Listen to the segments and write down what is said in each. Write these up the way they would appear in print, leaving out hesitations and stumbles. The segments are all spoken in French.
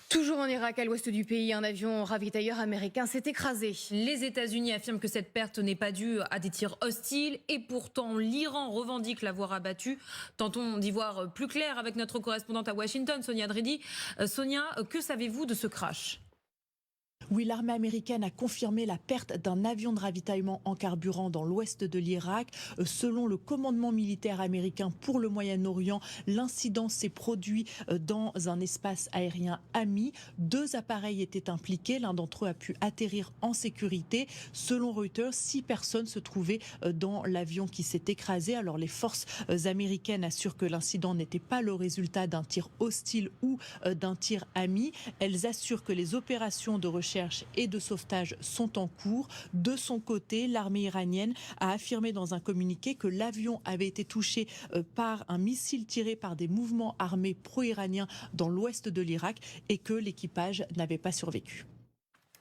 Toujours en Irak, à l'ouest du pays, un avion ravitailleur américain s'est écrasé. Les États-Unis affirment que cette perte n'est pas due à des tirs hostiles et pourtant l'Iran revendique l'avoir abattu. Tentons d'y voir plus clair avec notre correspondante à Washington, Sonia Dridi. Sonia, que savez-vous de ce crash ? Oui, l'armée américaine a confirmé la perte d'un avion de ravitaillement en carburant dans l'ouest de l'Irak. Selon le commandement militaire américain pour le Moyen-Orient, l'incident s'est produit dans un espace aérien ami. 2 appareils étaient impliqués. L'un d'entre eux a pu atterrir en sécurité. Selon Reuters, 6 personnes se trouvaient dans l'avion qui s'est écrasé. Alors les forces américaines assurent que l'incident n'était pas le résultat d'un tir hostile ou d'un tir ami. Elles assurent que les opérations de recherche et de sauvetage sont en cours. De son côté, l'armée iranienne a affirmé dans un communiqué que l'avion avait été touché par un missile tiré par des mouvements armés pro-iraniens dans l'ouest de l'Irak et que l'équipage n'avait pas survécu.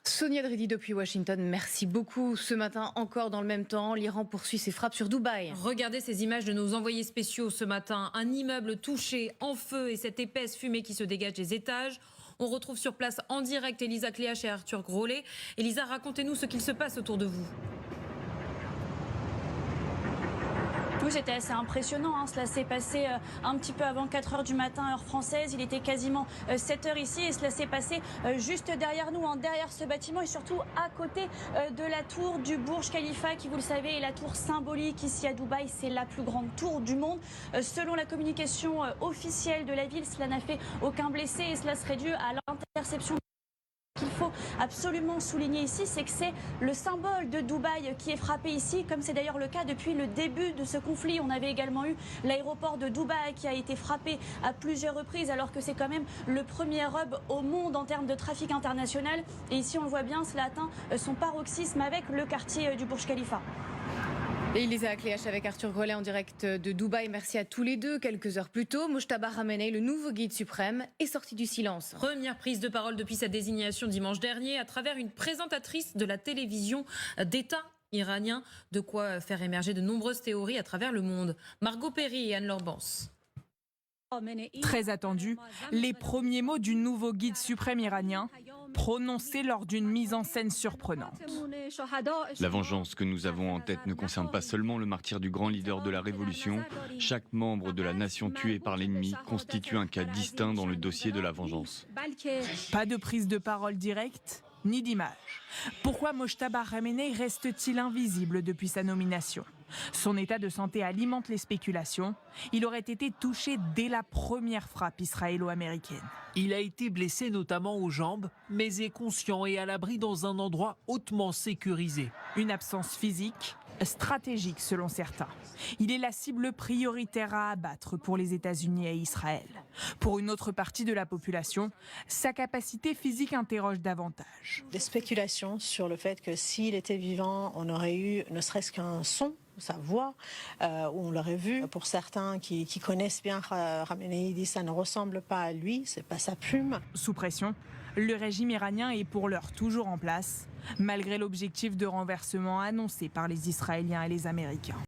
Sonia Dridi depuis Washington, merci beaucoup. Ce matin, encore dans le même temps, l'Iran poursuit ses frappes sur Dubaï. Regardez ces images de nos envoyés spéciaux ce matin. Un immeuble touché en feu et cette épaisse fumée qui se dégage des étages. On retrouve sur place en direct Elisa Cléache et Arthur Grolet. Elisa, racontez-nous ce qu'il se passe autour de vous. Oui, c'était assez impressionnant. Cela s'est passé un petit peu avant 4 h du matin, heure française. Il était quasiment 7 h ici et cela s'est passé juste derrière nous, derrière ce bâtiment et surtout à côté de la tour du Burj Khalifa qui, vous le savez, est la tour symbolique ici à Dubaï. C'est la plus grande tour du monde. Selon la communication officielle de la ville, cela n'a fait aucun blessé et cela serait dû à l'interception. Ce qu'il faut absolument souligner ici, c'est que c'est le symbole de Dubaï qui est frappé ici, comme c'est d'ailleurs le cas depuis le début de ce conflit. On avait également eu l'aéroport de Dubaï qui a été frappé à plusieurs reprises, alors que c'est quand même le premier hub au monde en termes de trafic international. Et ici, on le voit bien, cela atteint son paroxysme avec le quartier du Burj Khalifa. Et Elisa Cléache avec Arthur Grolet en direct de Dubaï. Merci à tous les deux. Quelques heures plus tôt, Mojtaba Khamenei, le nouveau guide suprême, est sorti du silence. Première prise de parole depuis sa désignation dimanche dernier à travers une présentatrice de la télévision d'État iranien. De quoi faire émerger de nombreuses théories à travers le monde. Margot Perry et Anne-Laure Bance. Très attendu, les premiers mots du nouveau guide suprême iranien, prononcés lors d'une mise en scène surprenante. La vengeance que nous avons en tête ne concerne pas seulement le martyr du grand leader de la révolution. Chaque membre de la nation tué par l'ennemi constitue un cas distinct dans le dossier de la vengeance. Pas de prise de parole directe, ni d'image. Pourquoi Mojtaba Khamenei reste-t-il invisible depuis sa nomination ? Son état de santé alimente les spéculations. Il aurait été touché dès la première frappe israélo-américaine. Il a été blessé notamment aux jambes, mais est conscient et à l'abri dans un endroit hautement sécurisé. Une absence physique, stratégique selon certains. Il est la cible prioritaire à abattre pour les États-Unis et Israël. Pour une autre partie de la population, sa capacité physique interroge davantage. Des spéculations sur le fait que s'il était vivant, on aurait eu ne serait-ce qu'un son, sa voix, où on l'aurait vu. Pour certains qui connaissent bien Khamenei, disent ça ne ressemble pas à lui, c'est pas sa plume. Sous pression, le régime iranien est pour l'heure toujours en place, malgré l'objectif de renversement annoncé par les Israéliens et les Américains.